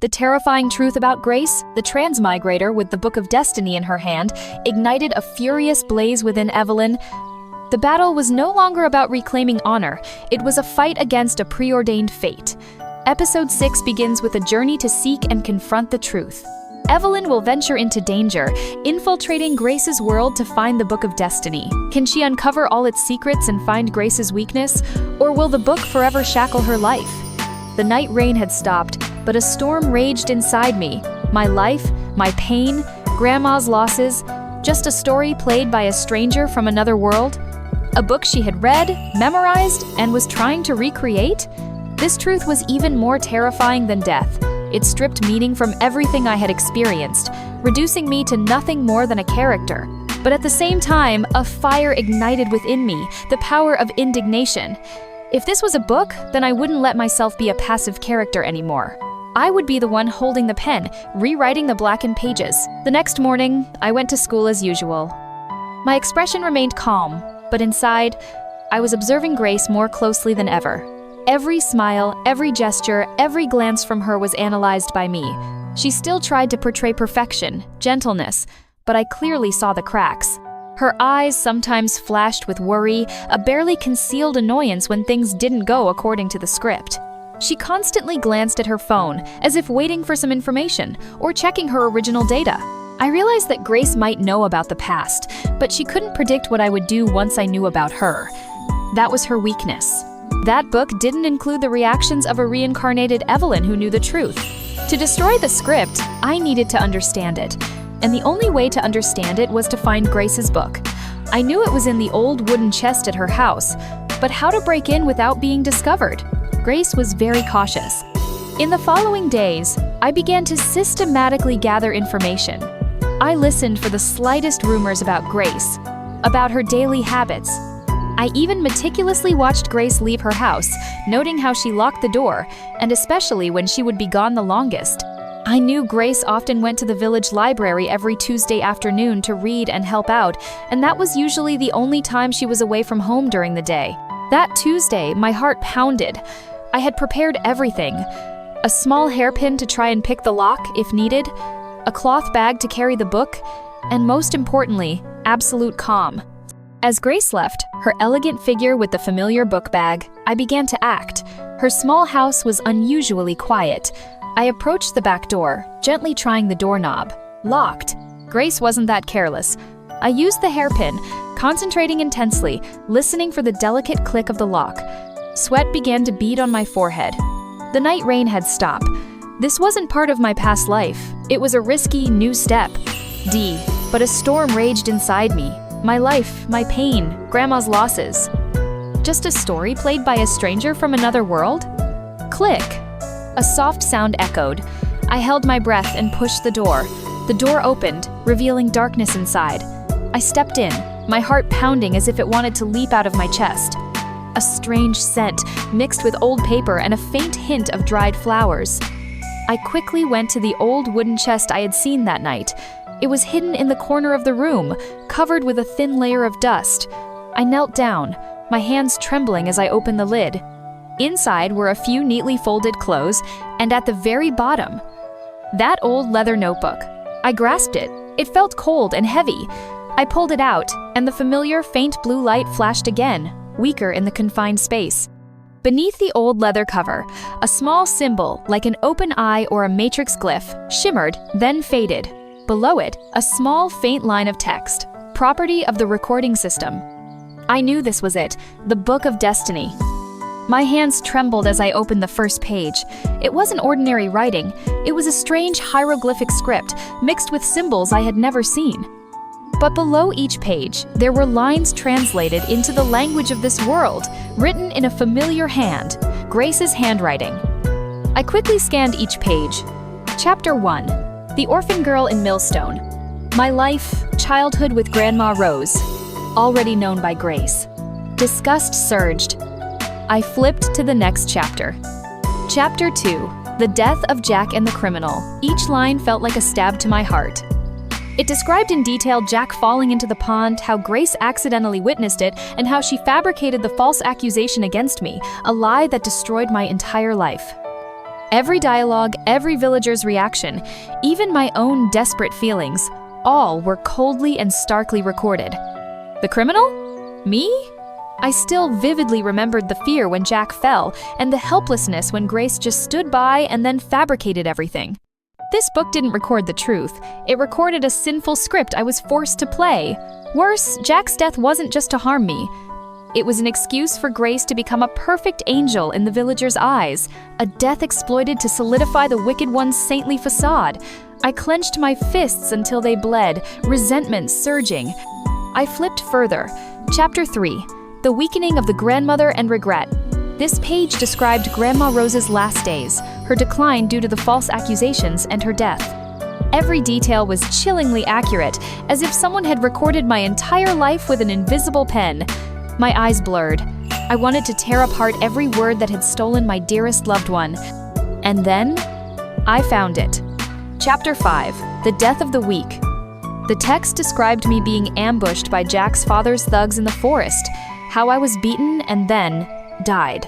The terrifying truth about Grace, the transmigrator with the Book of Destiny in her hand, ignited a furious blaze within Evelyn. The battle was no longer about reclaiming honor, it was a fight against a preordained fate. Episode 6 begins with a journey to seek and confront the truth. Evelyn will venture into danger, infiltrating Grace's world to find the Book of Destiny. Can she uncover all its secrets and find Grace's weakness, or will the book forever shackle her life? The night rain had stopped, but a storm raged inside me. My life, my pain, Grandma's losses, just a story played by a stranger from another world? A book she had read, memorized, and was trying to recreate? This truth was even more terrifying than death. It stripped meaning from everything I had experienced, reducing me to nothing more than a character. But at the same time, a fire ignited within me, the power of indignation. If this was a book, then I wouldn't let myself be a passive character anymore. I would be the one holding the pen, rewriting the blackened pages. The next morning, I went to school as usual. My expression remained calm, but inside, I was observing Grace more closely than ever. Every smile, every gesture, every glance from her was analyzed by me. She still tried to portray perfection, gentleness, but I clearly saw the cracks. Her eyes sometimes flashed with worry, a barely concealed annoyance when things didn't go according to the script. She constantly glanced at her phone, as if waiting for some information, or checking her original data. I realized that Grace might know about the past, but she couldn't predict what I would do once I knew about her. That was her weakness. That book didn't include the reactions of a reincarnated Evelyn who knew the truth. To destroy the script, I needed to understand it. And the only way to understand it was to find Grace's book. I knew it was in the old wooden chest at her house, but how to break in without being discovered? Grace was very cautious. In the following days, I began to systematically gather information. I listened for the slightest rumors about Grace, about her daily habits. I even meticulously watched Grace leave her house, noting how she locked the door, and especially when she would be gone the longest. I knew Grace often went to the village library every Tuesday afternoon to read and help out, and that was usually the only time she was away from home during the day. That Tuesday, my heart pounded. I had prepared everything. A small hairpin to try and pick the lock, if needed, a cloth bag to carry the book, and most importantly, absolute calm. As Grace left, her elegant figure with the familiar book bag, I began to act. Her small house was unusually quiet. I approached the back door, gently trying the doorknob. Locked. Grace wasn't that careless. I used the hairpin, concentrating intensely, listening for the delicate click of the lock. Sweat began to bead on my forehead. The night rain had stopped. This wasn't part of my past life. It was a risky, new step. But a storm raged inside me. My life, my pain, Grandma's losses. Just a story played by a stranger from another world? Click. A soft sound echoed. I held my breath and pushed the door. The door opened, revealing darkness inside. I stepped in, my heart pounding as if it wanted to leap out of my chest. A strange scent, mixed with old paper and a faint hint of dried flowers. I quickly went to the old wooden chest I had seen that night. It was hidden in the corner of the room, covered with a thin layer of dust. I knelt down, my hands trembling as I opened the lid. Inside were a few neatly folded clothes, and at the very bottom, that old leather notebook. I grasped it. It felt cold and heavy. I pulled it out, and the familiar faint blue light flashed again, weaker in the confined space. Beneath the old leather cover, a small symbol, like an open eye or a matrix glyph, shimmered, then faded. Below it, a small, faint line of text, property of the recording system. I knew this was it, the Book of Destiny. My hands trembled as I opened the first page. It wasn't ordinary writing. It was a strange hieroglyphic script, mixed with symbols I had never seen. But below each page, there were lines translated into the language of this world, written in a familiar hand, Grace's handwriting. I quickly scanned each page. Chapter 1. The Orphan Girl in Millstone. My life, childhood with Grandma Rose. Already known by Grace. Disgust surged. I flipped to the next chapter. Chapter 2. The Death of Jack and the Criminal. Each line felt like a stab to my heart. It described in detail Jack falling into the pond, how Grace accidentally witnessed it, and how she fabricated the false accusation against me, a lie that destroyed my entire life. Every dialogue, every villager's reaction, even my own desperate feelings, all were coldly and starkly recorded. The criminal? Me? I still vividly remembered the fear when Jack fell and the helplessness when Grace just stood by and then fabricated everything. This book didn't record the truth. It recorded a sinful script I was forced to play. Worse, Jack's death wasn't just to harm me. It was an excuse for Grace to become a perfect angel in the villagers' eyes, a death exploited to solidify the Wicked One's saintly facade. I clenched my fists until they bled, resentment surging. I flipped further. Chapter 3. The Weakening of the Grandmother and Regret. This page described Grandma Rose's last days, her decline due to the false accusations, and her death. Every detail was chillingly accurate, as if someone had recorded my entire life with an invisible pen. My eyes blurred. I wanted to tear apart every word that had stolen my dearest loved one. And then, I found it. Chapter 5. The Death of the Weak. The text described me being ambushed by Jack's father's thugs in the forest, how I was beaten and then died.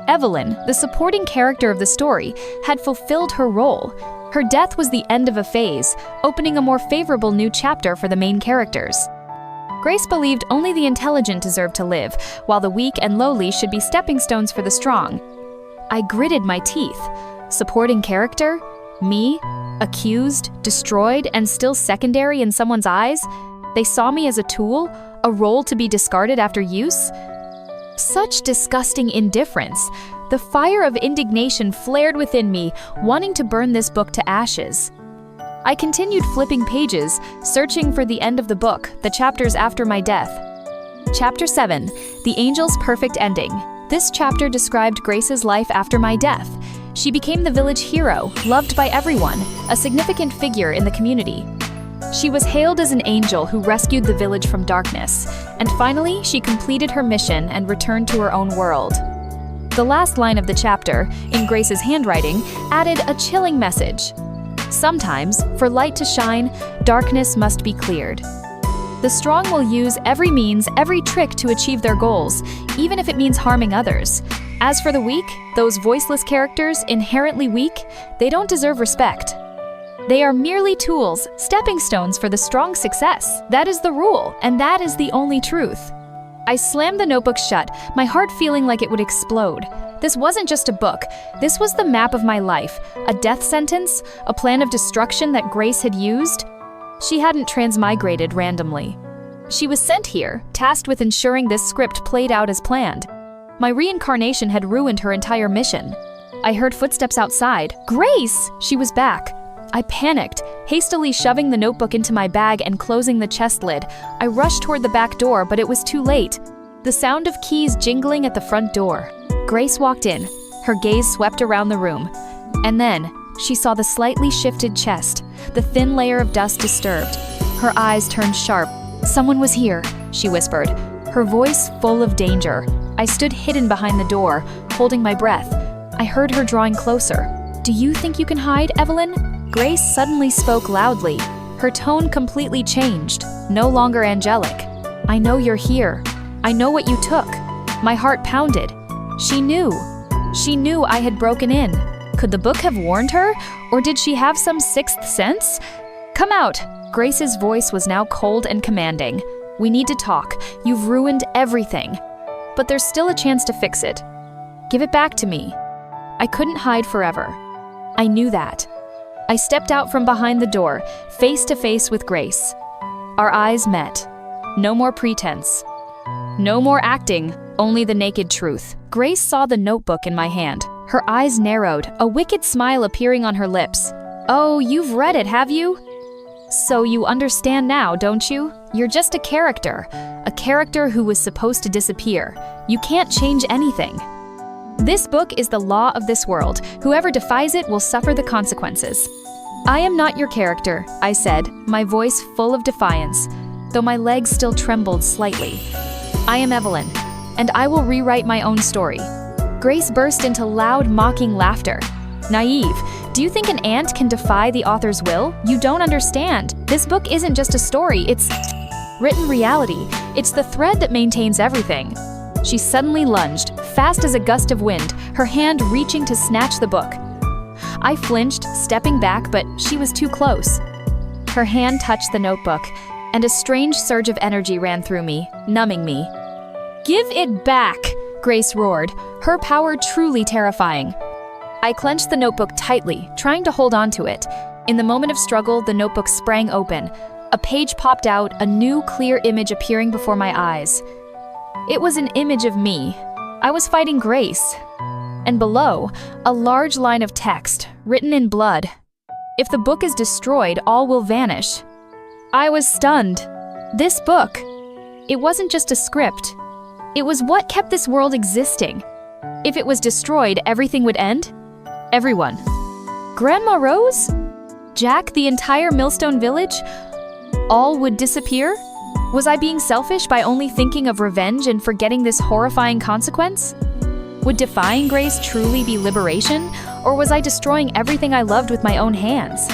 Evelyn, the supporting character of the story, had fulfilled her role. Her death was the end of a phase, opening a more favorable new chapter for the main characters. Grace believed only the intelligent deserved to live, while the weak and lowly should be stepping stones for the strong. I gritted my teeth. Supporting character? Me? Accused, destroyed, and still secondary in someone's eyes? They saw me as a tool, a role to be discarded after use? Such disgusting indifference. The fire of indignation flared within me, wanting to burn this book to ashes. I continued flipping pages, searching for the end of the book, the chapters after my death. Chapter 7. The Angel's Perfect Ending. This chapter described Grace's life after my death. She became the village hero, loved by everyone, a significant figure in the community. She was hailed as an angel who rescued the village from darkness, and finally, she completed her mission and returned to her own world. The last line of the chapter, in Grace's handwriting, added a chilling message. Sometimes, for light to shine, darkness must be cleared. The strong will use every means, every trick to achieve their goals, even if it means harming others. As for the weak, those voiceless characters, inherently weak, they don't deserve respect. They are merely tools, stepping stones for the strong success. That is the rule, and that is the only truth. I slammed the notebook shut, my heart feeling like it would explode. This wasn't just a book. This was the map of my life, a death sentence, a plan of destruction that Grace had used. She hadn't transmigrated randomly. She was sent here, tasked with ensuring this script played out as planned. My reincarnation had ruined her entire mission. I heard footsteps outside. Grace! She was back. I panicked, hastily shoving the notebook into my bag and closing the chest lid. I rushed toward the back door, but it was too late. The sound of keys jingling at the front door. Grace walked in, her gaze swept around the room. And then, she saw the slightly shifted chest, the thin layer of dust disturbed. Her eyes turned sharp. Someone was here, she whispered, her voice full of danger. I stood hidden behind the door, holding my breath. I heard her drawing closer. Do you think you can hide, Evelyn? Grace suddenly spoke loudly. Her tone completely changed, no longer angelic. I know you're here. I know what you took. My heart pounded. She knew. She knew I had broken in. Could the book have warned her? Or did she have some sixth sense? Come out. Grace's voice was now cold and commanding. We need to talk. You've ruined everything. But there's still a chance to fix it. Give it back to me. I couldn't hide forever. I knew that. I stepped out from behind the door, face to face with Grace. Our eyes met. No more pretense. No more acting, only the naked truth. Grace saw the notebook in my hand. Her eyes narrowed, a wicked smile appearing on her lips. Oh, you've read it, have you? So you understand now, don't you? You're just a character who was supposed to disappear. You can't change anything. This book is the law of this world. Whoever defies it will suffer the consequences. I am not your character, I said, my voice full of defiance, though my legs still trembled slightly. I am Evelyn, and I will rewrite my own story. Grace burst into loud, mocking laughter. Naive, do you think an ant can defy the author's will? You don't understand. This book isn't just a story, it's written reality. It's the thread that maintains everything. She suddenly lunged, fast as a gust of wind, her hand reaching to snatch the book. I flinched, stepping back, but she was too close. Her hand touched the notebook, and a strange surge of energy ran through me, numbing me. "Give it back!" Grace roared, her power truly terrifying. I clenched the notebook tightly, trying to hold on to it. In the moment of struggle, the notebook sprang open. A page popped out, a new, clear image appearing before my eyes. It was an image of me. I was fighting Grace. And below, a large line of text, written in blood. "If the book is destroyed, all will vanish." I was stunned. This book, it wasn't just a script. It was what kept this world existing. If it was destroyed, everything would end? Everyone. Grandma Rose? Jack, the entire Millstone Village? All would disappear? Was I being selfish by only thinking of revenge and forgetting this horrifying consequence? Would defying Grace truly be liberation, or was I destroying everything I loved with my own hands?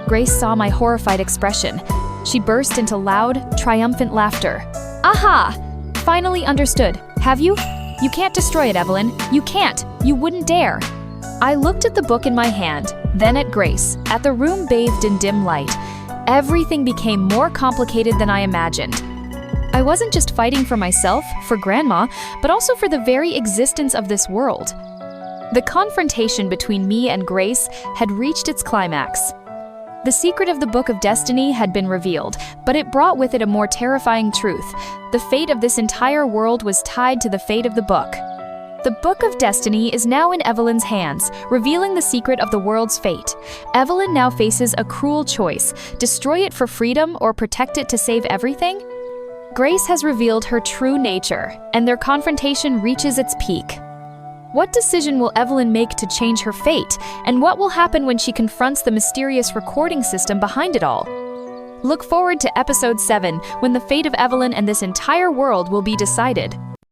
Grace saw my horrified expression. She burst into loud, triumphant laughter. Aha! Finally understood. Have you? You can't destroy it, Evelyn. You can't. You wouldn't dare. I looked at the book in my hand, then at Grace, at the room bathed in dim light. Everything became more complicated than I imagined. I wasn't just fighting for myself, for Grandma, but also for the very existence of this world. The confrontation between me and Grace had reached its climax. The secret of the Book of Destiny had been revealed, but it brought with it a more terrifying truth. The fate of this entire world was tied to the fate of the book. The Book of Destiny is now in Evelyn's hands, revealing the secret of the world's fate. Evelyn now faces a cruel choice: destroy it for freedom or protect it to save everything? Grace has revealed her true nature, and their confrontation reaches its peak. What decision will Evelyn make to change her fate, and what will happen when she confronts the mysterious recording system behind it all? Look forward to episode 7, when the fate of Evelyn and this entire world will be decided.